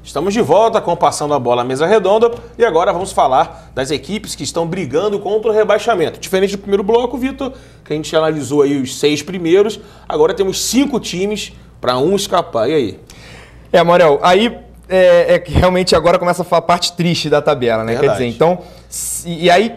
Estamos de volta com Passando a Bola à Mesa Redonda e agora vamos falar das equipes que estão brigando contra o rebaixamento. Diferente do primeiro bloco, Vitor, que a gente analisou aí os 6 primeiros, agora temos 5 times para um escapar. E aí? Maurel, aí que realmente agora começa a parte triste da tabela, né? Verdade. Quer dizer, então, e aí,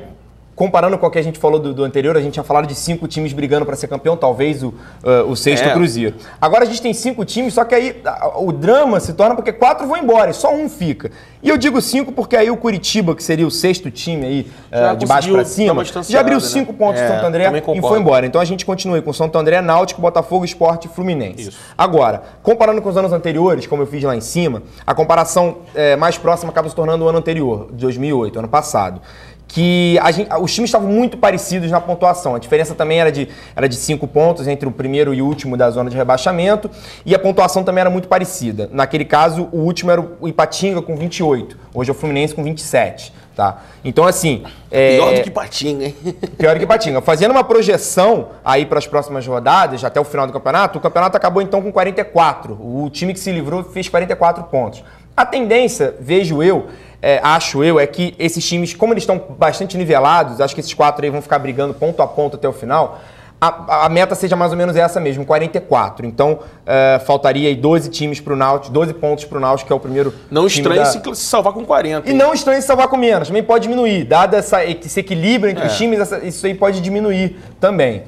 comparando com o que a gente falou do anterior, a gente tinha falado de 5 times brigando para ser campeão, talvez o sexto Cruzeiro. Agora a gente tem 5 times, só que aí o drama se torna porque 4 vão embora e só um fica. E eu digo 5 porque aí o Curitiba, que seria o 6º time aí, de baixo para cima, já abriu 5 pontos do Santo André e foi embora. Então a gente continua aí com Santo André, Náutico, Botafogo, Sport e Fluminense. Isso. Agora, comparando com os anos anteriores, como eu fiz lá em cima, a comparação mais próxima acaba se tornando o ano anterior, de 2008, ano passado. Que os times estavam muito parecidos na pontuação. A diferença também era de 5 pontos entre o primeiro e o último da zona de rebaixamento, e a pontuação também era muito parecida. Naquele caso, o último era o Ipatinga com 28, hoje é o Fluminense com 27. Tá? Então, assim... Pior do que Ipatinga, hein? Pior do que Ipatinga. Fazendo uma projeção aí para as próximas rodadas, até o final do campeonato, o campeonato acabou então com 44. O time que se livrou fez 44 pontos. A tendência, vejo eu, acho eu, é que esses times, como eles estão bastante nivelados, acho que esses 4 aí vão ficar brigando ponto a ponto até o final, a meta seja mais ou menos essa mesmo, 44. Então, faltaria aí 12 times para o Náutico, 12 pontos para o Náutico, que é o primeiro Não estranhe se salvar com 40. E não estranhe se salvar com menos, também pode diminuir. Dado esse equilíbrio entre os times, isso aí pode diminuir também.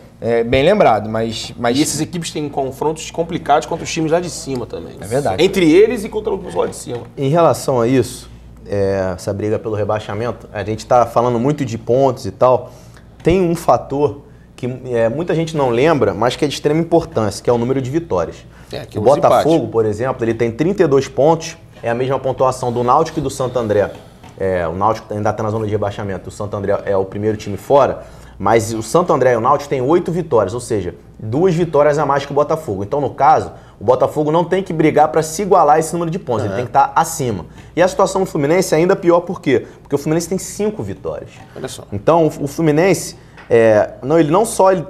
Bem lembrado, mas... E essas equipes têm confrontos complicados contra os times lá de cima também. É verdade. Entre eles e contra os lá de cima. Em relação a isso, essa briga pelo rebaixamento, a gente está falando muito de pontos e tal. Tem um fator que muita gente não lembra, mas que é de extrema importância, que é o número de vitórias. O Botafogo, por exemplo, ele tem 32 pontos, é a mesma pontuação do Náutico e do Santo André. O Náutico ainda está na zona de rebaixamento, o Santo André é o primeiro time fora, mas o Santo André e o Náutico têm 8 vitórias, ou seja, 2 vitórias a mais que o Botafogo. Então, no caso, o Botafogo não tem que brigar para se igualar a esse número de pontos, ele tem que estar acima. E a situação do Fluminense é ainda pior, por quê? Porque o Fluminense tem 5 vitórias. Olha só. Então, o Fluminense...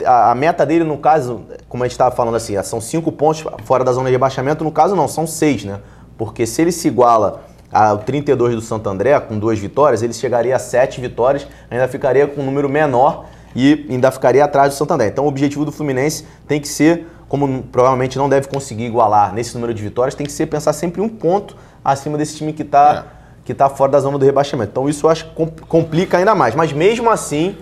a meta dele, no caso, como a gente estava falando assim, são 5 pontos fora da zona de rebaixamento, no caso não, são 6, né? Porque se ele se iguala ao 32 do Santo André, com 2 vitórias, ele chegaria a 7 vitórias, ainda ficaria com um número menor e ainda ficaria atrás do Santo André. Então o objetivo do Fluminense tem que ser, como provavelmente não deve conseguir igualar nesse número de vitórias, tem que ser pensar sempre um ponto acima desse time que está fora da zona do rebaixamento. Então isso eu acho que complica ainda mais, mas mesmo assim...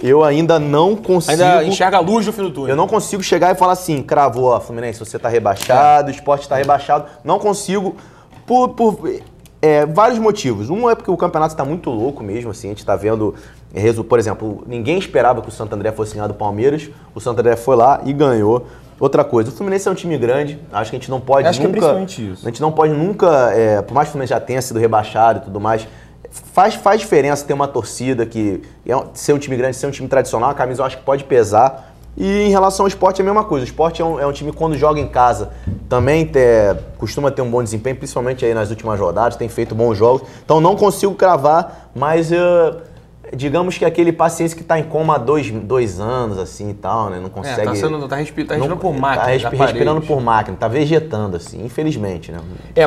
Eu ainda não consigo... Ainda enxerga a luz no fim do túnel. Eu não consigo chegar e falar assim, cravou, ó, Fluminense, você tá rebaixado, o Sport tá rebaixado. Não consigo, por vários motivos. Um é porque o campeonato está muito louco mesmo, assim, a gente tá vendo... Por exemplo, ninguém esperava que o Santo André fosse ganhar do Palmeiras, o Santo André foi lá e ganhou. Outra coisa, o Fluminense é um time grande, acho que a gente não pode acho nunca... que é principalmente isso. A gente não pode nunca, por mais que o Fluminense já tenha sido rebaixado e tudo mais... Faz diferença ter uma torcida que... Ser um time grande, ser um time tradicional, a camisa eu acho que pode pesar. E em relação ao Sport é a mesma coisa. O Sport é um time que quando joga em casa também costuma ter um bom desempenho, principalmente aí nas últimas rodadas, tem feito bons jogos. Então não consigo cravar, mas digamos que aquele paciência que está em coma há 2 anos, assim e tal, né? Não consegue... Tá respirando por máquina. Tá respirando por máquina, tá vegetando, assim, infelizmente, né?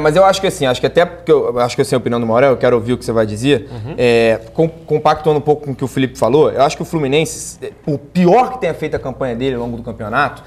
Mas eu acho que assim, até porque eu acho que eu sei a opinião do Maurel, eu quero ouvir o que você vai dizer. Compactuando um pouco com o que o Felipe falou, eu acho que o Fluminense, o pior que tenha feito a campanha dele ao longo do campeonato,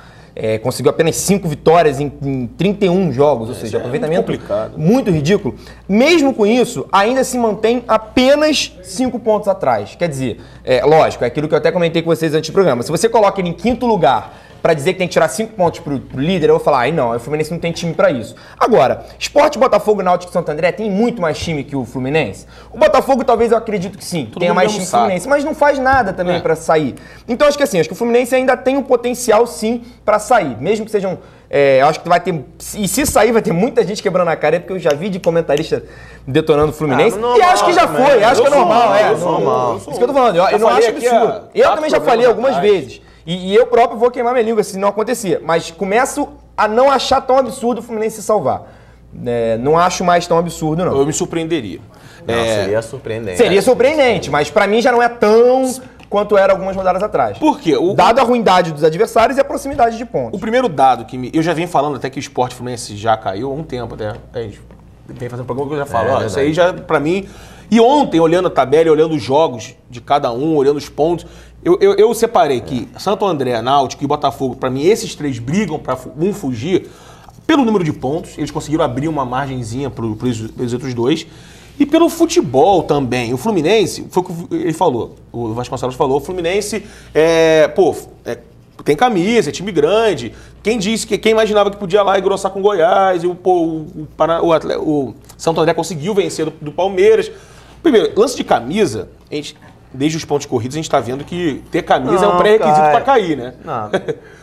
conseguiu apenas 5 vitórias em 31 jogos, ou seja, aproveitamento muito ridículo. Mesmo com isso, ainda se mantém apenas 5 pontos atrás. Quer dizer, lógico, é aquilo que eu até comentei com vocês antes do programa. Se você coloca ele em 5º lugar para dizer que tem que tirar 5 pontos pro líder, eu vou falar, não, o Fluminense não tem time para isso. Agora, Sport, Botafogo, Náutico e Santo André tem muito mais time que o Fluminense. O Botafogo talvez eu acredito que sim, tenha mais time que o Fluminense, mas não faz nada também para sair. Então acho que assim, acho que o Fluminense ainda tem um potencial sim para sair, mesmo que sejam... eu acho que vai ter... E se sair, vai ter muita gente quebrando a cara, porque eu já vi de comentarista detonando o Fluminense. E acho que já foi, acho que é normal. Isso que eu tô falando, eu não acho absurdo. Eu também já falei algumas vezes. E eu próprio vou queimar minha língua se não acontecer. Mas começo a não achar tão absurdo o Fluminense se salvar. Não acho mais tão absurdo, não. Eu me surpreenderia. Não, seria surpreendente. Seria surpreendente, mas pra mim já não é tão quanto era algumas rodadas atrás. Por quê? Dado a ruindade dos adversários e a proximidade de pontos. O primeiro dado que eu já venho falando até que o Sport Fluminense já caiu há um tempo, até vem fazendo programa que eu já falo. Isso aí já, pra mim... E ontem, olhando a tabela, olhando os jogos de cada um, olhando os pontos, eu separei que Santo André, Náutico e Botafogo, pra mim, esses três brigam pra um fugir pelo número de pontos. Eles conseguiram abrir uma margenzinha pros outros dois. E pelo futebol também. O Fluminense, foi o que ele falou, o Vasconcelos falou, o Fluminense tem camisa, é time grande. Quem imaginava que podia lá engrossar com o Goiás, e o Santo André conseguiu vencer do Palmeiras. Primeiro, lance de camisa, desde os pontos corridos, a gente está vendo que ter camisa é um pré-requisito para cair, né?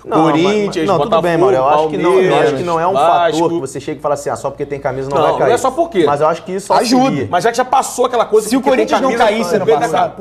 Corinthians, não, Botafogo, tudo bem, Mauro. Eu acho que não é um Vasco. fator que você chega e fala assim, só porque tem camisa não vai cair. Não é só porque. Mas eu acho que isso ajuda. Mas já passou aquela coisa... Se o Corinthians não caísse no passado...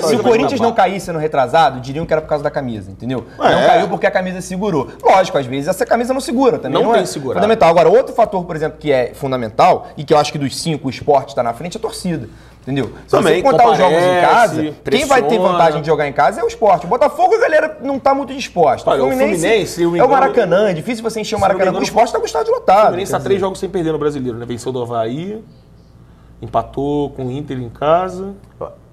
Se o Corinthians não caísse no retrasado, diriam que era por causa da camisa, entendeu? Não caiu porque a camisa segurou. Lógico, às vezes essa camisa não segura também. Não tem segurado. Fundamental. Agora, outro fator, por exemplo, que é fundamental, e que eu acho que dos 5 o esporte está na frente, é a torcida. Entendeu? Se você contar os jogos em casa, quem vai ter vantagem de jogar em casa é o Sport. O Botafogo, a galera não tá muito disposta. Olha, o Fluminense é o Maracanã, é difícil você encher o Maracanã. O Sport tá com o estádio lotado. O Fluminense tá 3 jogos sem perder no Brasileiro, né? Venceu do Avaí, empatou com o Inter em casa.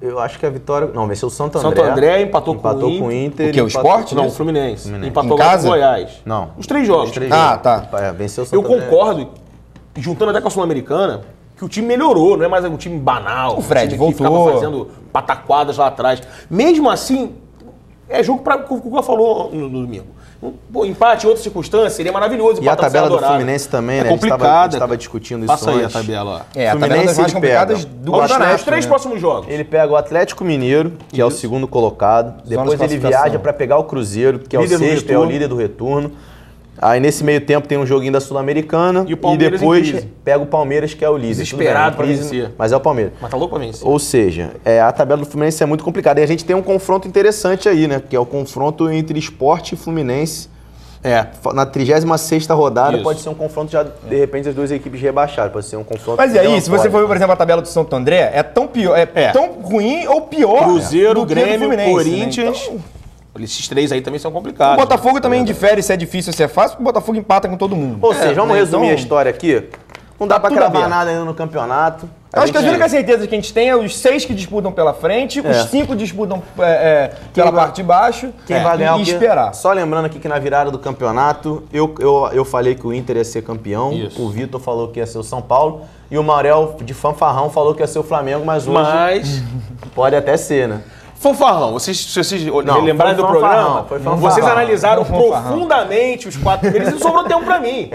Eu acho que a vitória... Não, venceu o Santo André. Santo André empatou com o Inter. O que, o Sport? Não, o Fluminense. Em Empatou casa? com o Goiás. Não. Os 3 jogos. Tá. Venceu o Santo André. Eu concordo, juntando até com a Sul-Americana, que o time melhorou, não é mais um time banal. O Fred voltou. Que ficava fazendo pataquadas lá atrás. Mesmo assim, é jogo para o que o Cuca falou no domingo. Empate em outra circunstância seria maravilhoso. E a tabela do Fluminense também, né? Complicada. A gente estava discutindo isso Passa aí antes. a tabela. A tabela das mais complicadas do campeonato. Os 3 próximos jogos. Ele pega o Atlético Mineiro, que é o segundo colocado. Depois ele viaja para pegar o Cruzeiro, que é o sexto, é o líder do retorno. Aí nesse meio tempo tem um joguinho da Sul-Americana e depois pega o Palmeiras, que é o líder. Desesperado para vencer. Mas é o Palmeiras. Mas tá louco pra vencer. Ou seja, a tabela do Fluminense é muito complicada. E a gente tem um confronto interessante aí, né? Que é o confronto entre Sport e Fluminense. Na 36ª rodada pode ser um confronto já, de repente, as duas equipes rebaixadas. Pode ser um confronto... Mas e aí, se você for ver, por exemplo, a tabela do Santo André, é tão pior, tão ruim ou pior Cruzeiro, do que Grêmio, Fluminense, Corinthians... Né? Então, esses 3 aí também são complicados. O Botafogo também difere se é difícil ou se é fácil, porque o Botafogo empata com todo mundo. Ou seja, vamos resumir a história aqui. Não dá pra cravar nada ainda no campeonato. Eu acho que as únicas certezas que a gente tem é os 6 que disputam pela frente, os 5 disputam pela parte de baixo, quem vai ganhar e esperar. Só lembrando aqui que na virada do campeonato, eu falei que o Inter ia ser campeão, o Vitor falou que ia ser o São Paulo, e o Maurel, de fanfarrão, falou que ia ser o Flamengo, mas hoje pode até ser, né? Fanfarrão, se vocês lembrarem do programa, vocês analisaram profundamente os 4 primeiros e não sobrou tempo pra mim.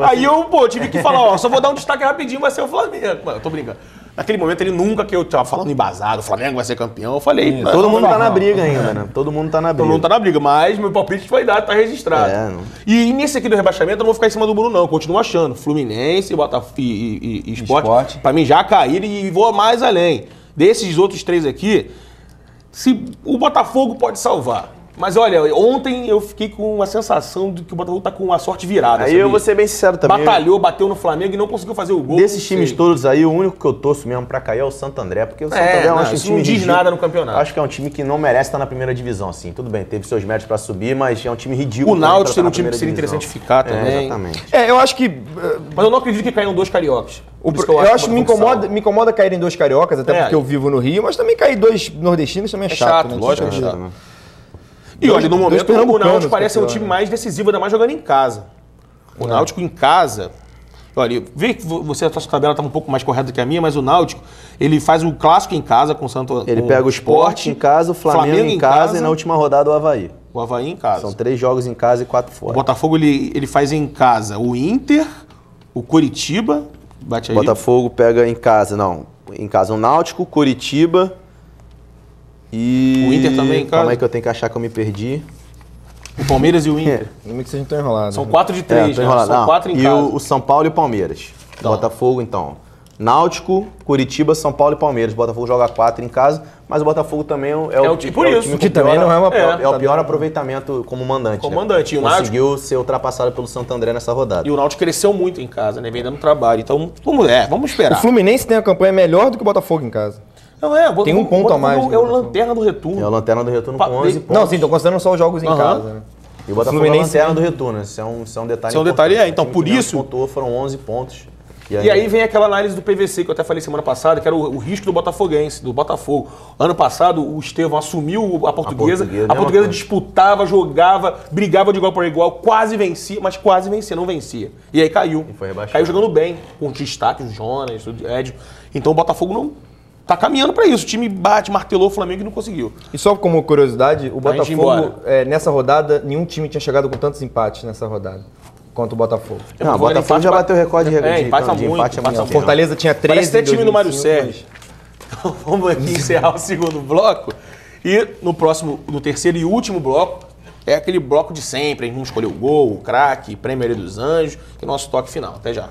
Aí eu, tive que falar, só vou dar um destaque rapidinho, vai ser o Flamengo. Mano, eu tô brincando. Naquele momento ele nunca, que eu tava falando embasado, o Flamengo vai ser campeão, eu falei... Todo mundo tá na briga ainda, né? Todo mundo tá na briga. Todo mundo tá na briga, mas meu palpite foi dado, tá registrado. E nesse aqui do rebaixamento eu não vou ficar em cima do muro não, eu continuo achando. Fluminense, Botafogo e Sport, pra mim já caíram e vou mais além. Desses outros 3 aqui... Se o Botafogo pode salvar. Mas olha, ontem eu fiquei com a sensação de que o Botafogo tá com a sorte virada. Aí eu vou ser bem sincero também. Batalhou, bateu no Flamengo e não conseguiu fazer o gol. Desses times todos aí, o único que eu torço mesmo pra cair é o Santo André, porque o Santo André é um time não diz nada no campeonato. Acho que é um time que não merece estar na primeira divisão, assim. Tudo bem, teve seus méritos pra subir, mas é um time ridículo. O Náutico seria um time que seria interessante ficar também. Exatamente. Eu acho que... Mas eu não acredito que caiam 2 cariocas. Eu acho que me incomoda caírem 2 cariocas, até porque eu vivo no Rio, mas também cair 2 nordestinos também é chato, né? Lógico que é chato. E olha, no momento o Náutico parece ser o time mais decisivo, ainda mais jogando em casa. O Náutico em casa... Olha, vê que a sua tabela está um pouco mais correta que a minha, mas o Náutico, ele faz o clássico em casa com o Santo... Ele pega o Sport em casa, o Flamengo em casa e na última rodada o Avaí. O Avaí em casa. São 3 jogos em casa e 4 fora. O Botafogo, ele faz em casa o Inter, o Coritiba... Bate aí. Botafogo pega em casa o Náutico, Coritiba e... O Inter também em casa? Calma aí que eu tenho que achar que eu me perdi. O Palmeiras e o Inter. Não é que vocês não estão enrolados. São 4 de 3, são 4 em casa. E o São Paulo e o Palmeiras. Botafogo, então. Náutico, Coritiba, São Paulo e Palmeiras. O Botafogo joga 4 em casa, mas o Botafogo também é o time que também não é uma é o pior aproveitamento como mandante. E o conseguiu ser ultrapassado pelo Santo André nessa rodada. E o Náutico cresceu muito em casa, né? Vem dando trabalho. Então, vamos esperar. O Fluminense tem uma campanha melhor do que o Botafogo em casa. Não tem um ponto a mais. É o Lanterna do Retorno. É o Lanterna do Retorno com 11 pontos. Não, sim, tô considerando só os jogos em casa. Né? E o Botafogo é o Lanterna do Retorno. Isso é um detalhe. Isso é um detalhe, então por isso... pontuou, foram 11 pontos. E aí vem aquela análise do PVC que eu até falei semana passada, que era o risco do Botafoguense, do Botafogo. Ano passado, o Estevão assumiu a Portuguesa. A Portuguesa disputava, jogava, brigava de igual para igual, quase vencia, mas quase vencia, não vencia. E aí caiu. E foi rebaixado. Caiu jogando bem, com destaque, o Jonas, o Edson. Então o Botafogo não tá caminhando para isso. O time martelou o Flamengo e não conseguiu. E só como curiosidade, o Botafogo, nessa rodada, nenhum time tinha chegado com tantos empates nessa rodada. Contra o Botafogo. Não, o Botafogo já bateu o recorde de empate há muito. Fortaleza tinha 13. Parece até time do Mário Sérgio. Então vamos aqui encerrar o segundo bloco. E no terceiro e último bloco, é aquele bloco de sempre. A gente não escolheu o gol, o craque, Prêmio dos Anjos, que é o nosso toque final. Até já.